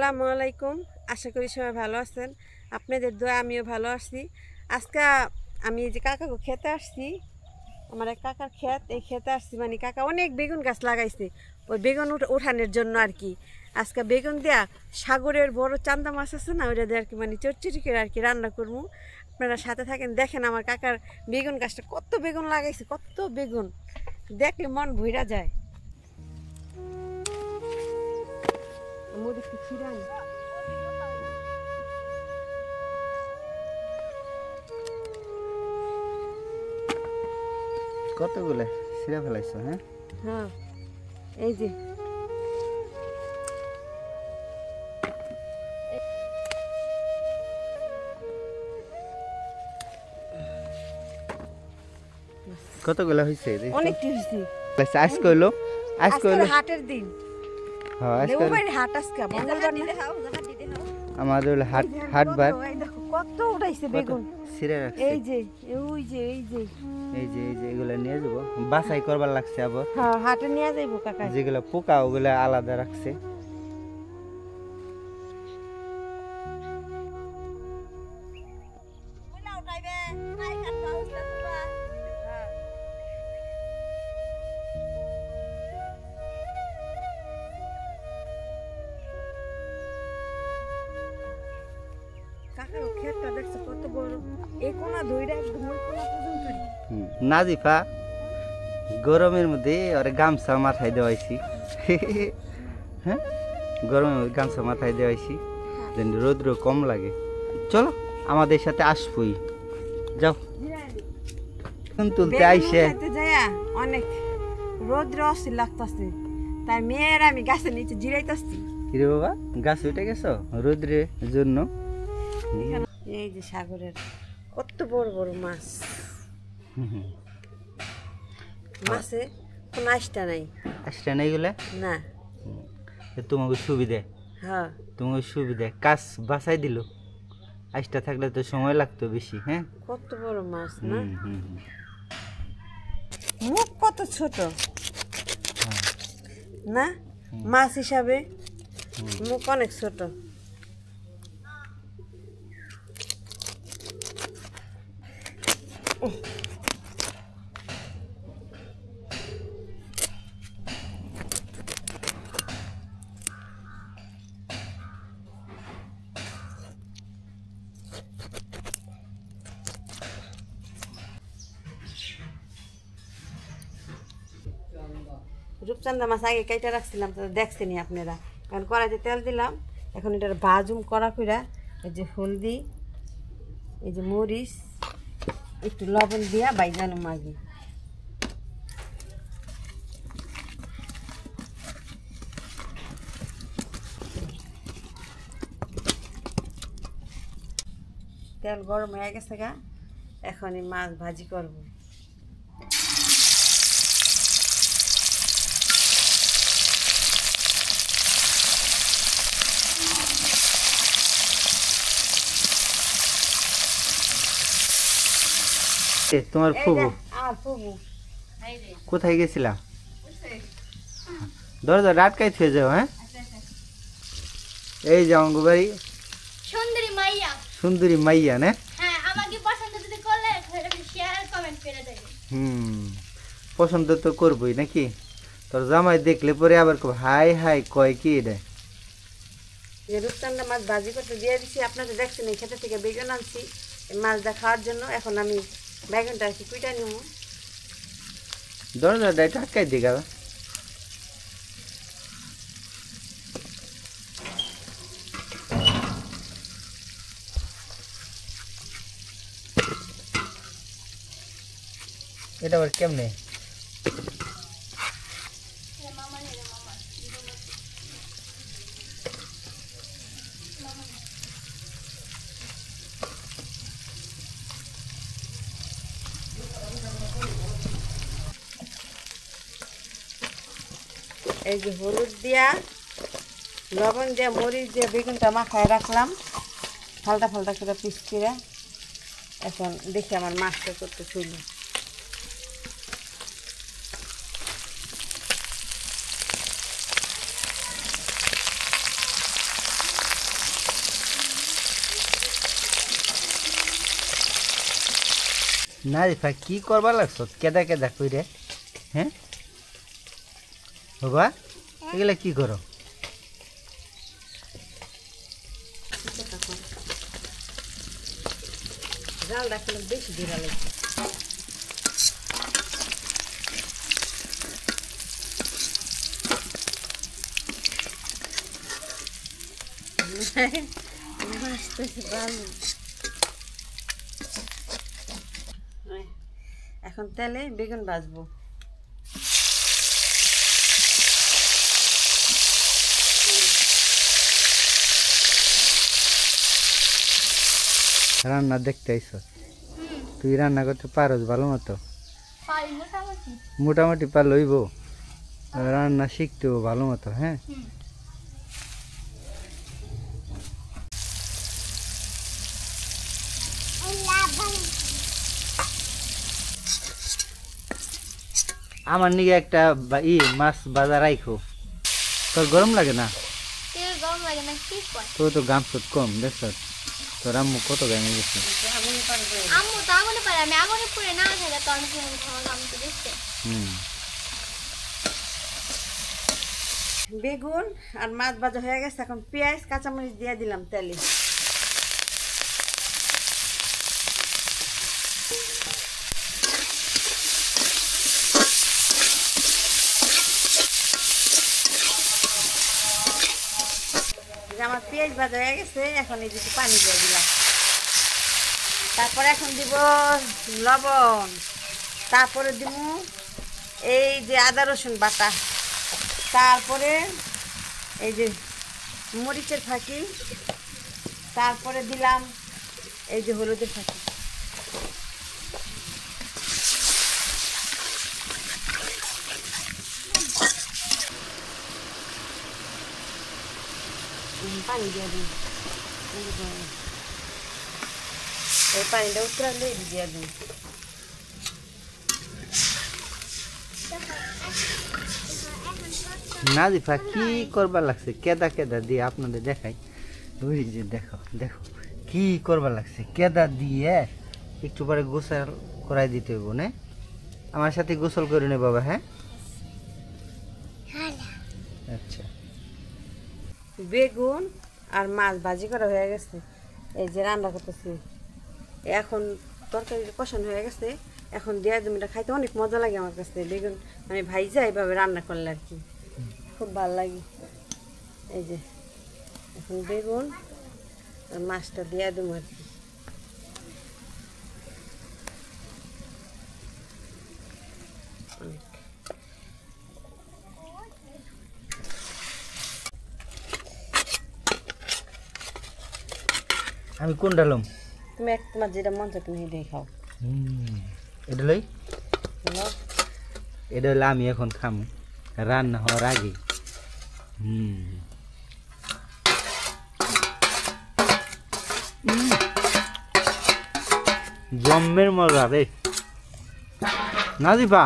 আসসালামু আলাইকুম। আশা করি সবাই ভালো আছেন। আপনাদের দোয়া আমিও ভালো আছি। আজকে আমি যে কাকাকে খেতে আসছি, আমার এক কাকার ক্ষেত, এই খেতে আসছি। মানে কাকা অনেক বেগুন গাছ লাগাইছে, ওই বেগুন উঠানোর জন্য আর কি। আজকে বেগুন দেয়া সাগরের বড় চান্দা মাছ আছে না, ওইটা দিয়ে আর কি মানে চটচটি করে আর কি রান্না করবো। আপনারা সাথে থাকেন, দেখেন আমার কাকার বেগুন গাছটা কত বেগুন লাগাইছে, কত বেগুন দেখলে মন ভইরা যায়। কতগুলো ছিঁড়ে ফেলাইছো? হ্যাঁ হ্যাঁ, এই যে কতগুলো হয়েছে? অনেকটি হয়েছে। আজকে হইলো, আজকে হইলো হাটের দিন। হ্যাঁ আজকে হাট আজকে মঙ্গলবার না? আমাদের হলো হাটবার। দেখো কত উঠাইছে বেগুন, ছিঁড়ে রাখছে। এই যে ওই যে এই যে এই যে এই যে এগুলো নিয়ে যাবো, বাছাই করবার লাগছে আবার। হ্যাঁ, হাটে নিয়ে যাইবো কাকা। যেগুলো পোকা ওগুলো আলাদা রাখছে। ক্ষেতটা দেখছো কত বড়, এই কোনা ধইরা একদম ওই কোনা পর্যন্ত। নাজিফা গরমের মধ্যে ওরে গামছা মাথায় দেওয়াইছি। হ্যাঁ, গরমের মধ্যে গামছা মাথায় দেওয়াইছি যেন রৌদ্র কম লাগে। চলো আমাদের সাথে আসবই, যাও। তুলতে আইসে অনেক রৌদ্র অস্থির লাগতেছে, তাই মেয়ের আমি গাছের নিচে জিরাইতেছি। কিরে বাবা, গাছ উঠে গেছো রৌদ্রের জন্য? এই যে সাগরের কত বড় বড় মাছ, মাছে কোনো আশটা নাই। আশটা নাই গুলা না, তোমাকে সুবিধা, হ্যাঁ তোমাকে সুবিধা কাজ বাঁচাই দিল। আশটা থাকলে তো সময় লাগতো বেশি। হ্যাঁ, কত বড় মাছ না? হুম। মুখ কত ছোট না, মাছ হিসাবে মুখ অনেক ছোট। রূপচান্দা মাছ আগে কেটে রাখছিলাম, তো দেখছেনি আপনারা। কারণ কড়াইতে তেল দিলাম, এখন এটার বাজুম কড়া কইরা। এই যে হলদি, এই যে মরিচ, একটু লবণ দিয়া বাইজানো মাগি। তেল গরম হয়ে গেছে গা, এখন এই মাছ ভাজি করবো। তোমার ফুবু আর ফুবু কোথায় গেছিলাম? দরজা আটকাই থুয়ে যাও। হ্যাঁ, এই যে আমার বাড়ি সুন্দরী মাইয়া। সুন্দরী মাইয়া না? হ্যাঁ, আমাকে পছন্দ যদি করলে শেয়ার আর কমেন্ট করে দেবে। পছন্দ তো করবই নাকি? তোর জামাই দেখলে পরে আবার হাই হাই কয় কি এটা? রূপচান্দা মাছ ভাজি করতে দিয়ে দিচ্ছি। আপনাদের দেখছেন এই খেতে থেকে বেগুন আনছি এই মাছটা খাওয়ার জন্য। এখন আমি বেগুনটা আর কি কুইটা নিব। দরজাটা এটা আটকাই দিগা। এটা আবার কেমনে? এই যে হলুদ দিয়া, লবণ দিয়া, মরিচ দিয়া বেগুনটা মাখায় রাখলাম ফালটা ফালটা করে পিস করে। এখন দেখি আমার মাছটা করতে চলি। নাজিফা কি করবার লাগছো কেদা কেদা কইরে হ্যাঁ বাবা এগুলা কি করো জাল রাখলে বেশি দিরা লাগছে এখন তেলে বেগুন ভাজবো রান্না দেখতে আইছ তুই রান্না করতে পারস ভালো মতো পারি মোটামুটি। মোটামুটি পারলইব রান্না শিখতেও ভালো মতো হ্যাঁ আমার নিকে একটা মাছ বাজার রাইখো তোর গরম লাগে না তেল গরম লাগে না কি কয়? তোর তো গাম সুদ কম দেখছ তোর আম্মু কত গামে গেছে আম্মু তো আগুনে পারে, আমি আগুনে পুড়ে না থাকে তো আমি খাওয়া আম্মু তো দেখতে। বেগুন আর মাছ ভাজা হয়ে গেছে এখন পেঁয়াজ কাঁচামরিচ দিয়ে দিলাম তেলে আমার পেঁয়াজ ভাজা হয়ে গেছে এখন এই দিকে পানি দিয়ে দিলাম তারপরে এখন দিব লবণ তারপরে দিব এই যে আদা রসুন বাটা তারপরে এই যে মরিচের ফাঁকি তারপরে দিলাম এই যে হলুদের ফাঁকি পানি দিয়ে দিই এই পানিটা উতরালে দিয়ে দিই নাজিফা কি করবার লাগছে কেদা কেদা দিয়ে আপনাদের দেখাই ওই যে দেখো দেখো কি করবার লাগছে কেদা দিয়ে একটু পরে গোসল করাই দিতে হইব না আমার সাথে গোসল করে নে বাবা হ্যাঁ আচ্ছা বেগুন আর মাছ ভাজি করা হয়ে গেছে এই যে রান্না করতেছি এখন তরকারি কষানো হয়ে গেছে এখন দেওয়া জমিটা খাইতে অনেক মজা লাগে আমার কাছে বেগুন আমি ভাইজা এইভাবে রান্না করলে আর কি খুব ভালো লাগে এই যে এখন বেগুন আর মাছটা দেওয়া দেবো আর কি আমি কোন ডালম তুমি তোমার যেটা মন চায় তুমি এটাই খাও এটা লই এটা হলে আমি এখন খামু রান্না হওয়ার আগে জম্মের মজা রে নাজিফা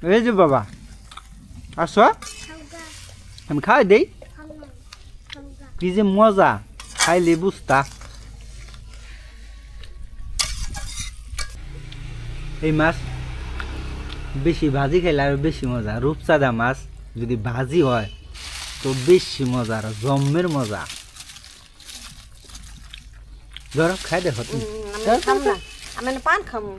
এই যে বাবা আসো আমি খাই দেই কি যে মজা খাইলে বুঝতা এই মাছ বেশি ভাজি খাইলে আর বেশি মজা রূপচাঁদা মাছ যদি ভাজি হয় তো বেশি মজা আর জম্মের মজা ধরো খাই দেখো তুমি আমি খাম না আমি পান খামু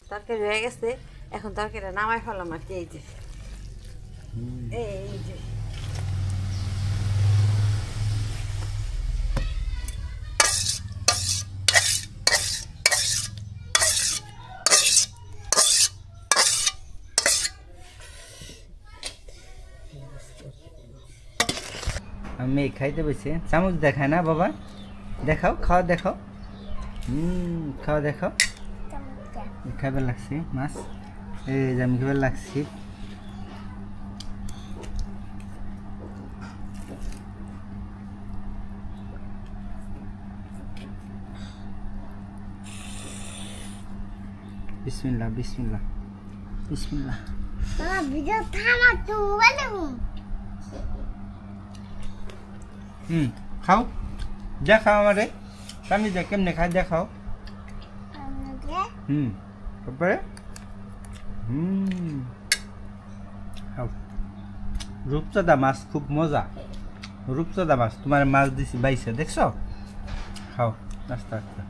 তরকারি হয়ে গেছে এখন তরকারিটা নামাই ফেলাম আর কি এই যে এই যে আমি খাইতে বসে চামচ দেখায় না বাবা দেখাও খাওয়া দেখাও খাওয়া দেখাও খাইবার লাগছে মাছ এই যে আমি খাইবার লাগছি বিসমিল্লাহ বিসমিল্লাহ বিসমিল্লাহ ভিডিও থামা তো বলো খাও দেখাও আমারে স্বামী যা কেমনে খায় দেখাও তারপরে খাও রূপচাঁদা মাছ খুব মজা রূপচাঁদা মাছ তোমার মাছ দিছি বাইছে দেখছো খাও আস্তে আস্তে